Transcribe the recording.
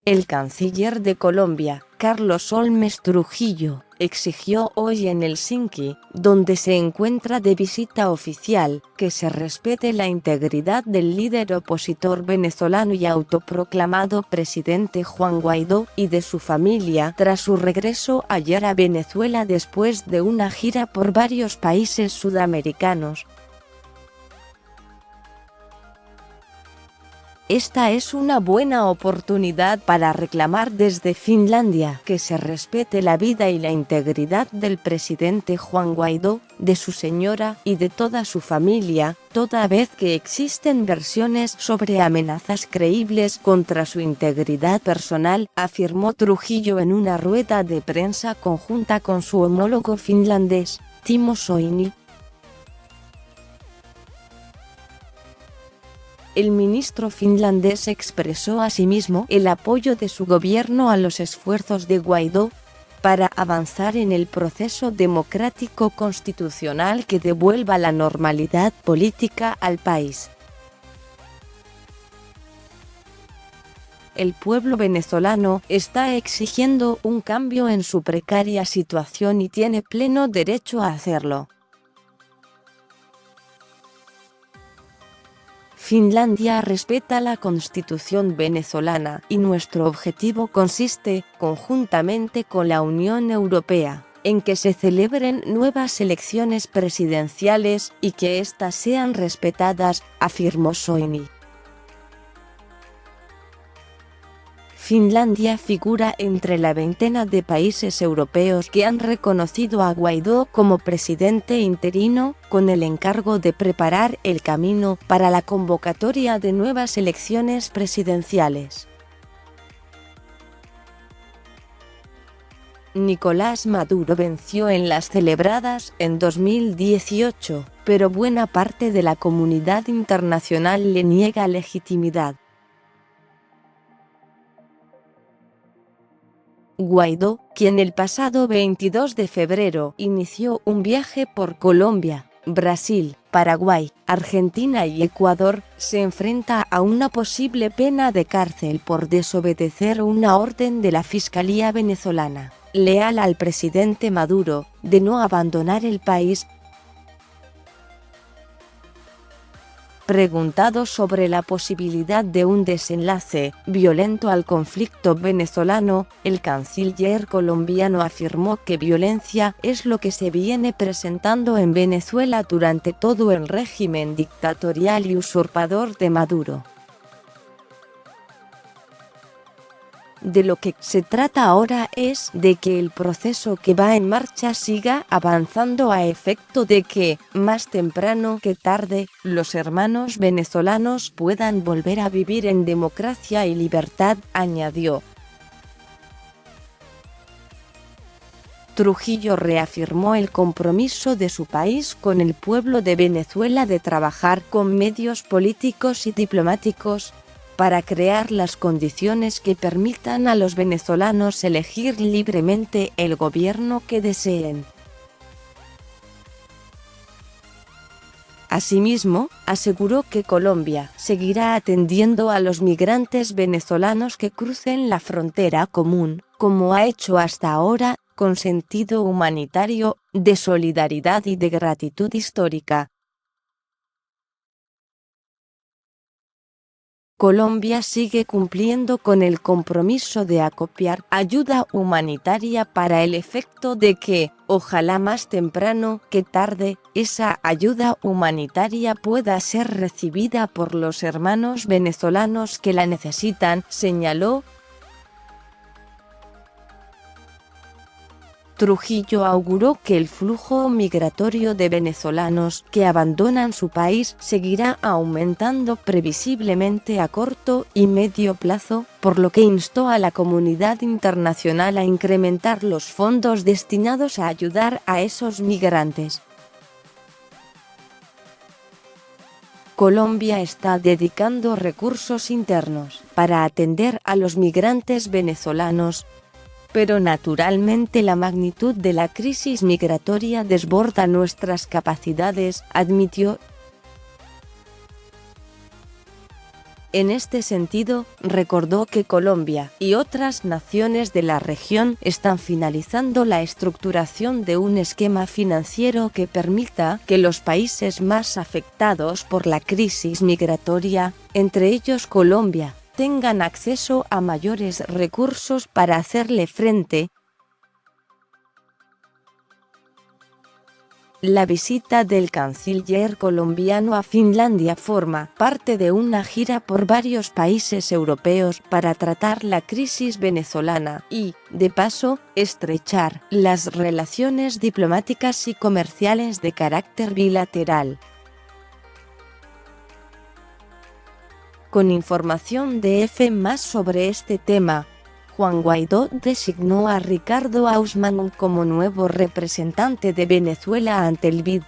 El canciller de Colombia, Carlos Holmes Trujillo, exigió hoy en Helsinki, donde se encuentra de visita oficial, que se respete la integridad del líder opositor venezolano y autoproclamado presidente Juan Guaidó y de su familia tras su regreso ayer a Venezuela después de una gira por varios países sudamericanos. Esta es una buena oportunidad para reclamar desde Finlandia que se respete la vida y la integridad del presidente Juan Guaidó, de su señora y de toda su familia, toda vez que existen versiones sobre amenazas creíbles contra su integridad personal, afirmó Trujillo en una rueda de prensa conjunta con su homólogo finlandés, Timo Soini. El ministro finlandés expresó asimismo el apoyo de su gobierno a los esfuerzos de Guaidó para avanzar en el proceso democrático constitucional que devuelva la normalidad política al país. El pueblo venezolano está exigiendo un cambio en su precaria situación y tiene pleno derecho a hacerlo. Finlandia respeta la Constitución venezolana y nuestro objetivo consiste, conjuntamente con la Unión Europea, en que se celebren nuevas elecciones presidenciales y que éstas sean respetadas, afirmó Soini. Finlandia figura entre la veintena de países europeos que han reconocido a Guaidó como presidente interino, con el encargo de preparar el camino para la convocatoria de nuevas elecciones presidenciales. Nicolás Maduro venció en las celebradas en 2018, pero buena parte de la comunidad internacional le niega legitimidad. Guaidó, quien el pasado 22 de febrero inició un viaje por Colombia, Brasil, Paraguay, Argentina y Ecuador, se enfrenta a una posible pena de cárcel por desobedecer una orden de la Fiscalía venezolana, leal al presidente Maduro, de no abandonar el país. Preguntado sobre la posibilidad de un desenlace violento al conflicto venezolano, el canciller colombiano afirmó que violencia es lo que se viene presentando en Venezuela durante todo el régimen dictatorial y usurpador de Maduro. De lo que se trata ahora es de que el proceso que va en marcha siga avanzando a efecto de que, más temprano que tarde, los hermanos venezolanos puedan volver a vivir en democracia y libertad, añadió. Trujillo reafirmó el compromiso de su país con el pueblo de Venezuela de trabajar con medios políticos y diplomáticos para crear las condiciones que permitan a los venezolanos elegir libremente el gobierno que deseen. Asimismo, aseguró que Colombia seguirá atendiendo a los migrantes venezolanos que crucen la frontera común, como ha hecho hasta ahora, con sentido humanitario, de solidaridad y de gratitud histórica. Colombia sigue cumpliendo con el compromiso de acopiar ayuda humanitaria para el efecto de que, ojalá más temprano que tarde, esa ayuda humanitaria pueda ser recibida por los hermanos venezolanos que la necesitan, señaló. Trujillo auguró que el flujo migratorio de venezolanos que abandonan su país seguirá aumentando previsiblemente a corto y medio plazo, por lo que instó a la comunidad internacional a incrementar los fondos destinados a ayudar a esos migrantes. Colombia está dedicando recursos internos para atender a los migrantes venezolanos, pero naturalmente la magnitud de la crisis migratoria desborda nuestras capacidades, admitió. En este sentido, recordó que Colombia y otras naciones de la región están finalizando la estructuración de un esquema financiero que permita que los países más afectados por la crisis migratoria, entre ellos Colombia, tengan acceso a mayores recursos para hacerle frente. La visita del canciller colombiano a Finlandia forma parte de una gira por varios países europeos para tratar la crisis venezolana y, de paso, estrechar las relaciones diplomáticas y comerciales de carácter bilateral. Con información de EFE más sobre este tema, Juan Guaidó designó a Ricardo Hausmann como nuevo representante de Venezuela ante el BID.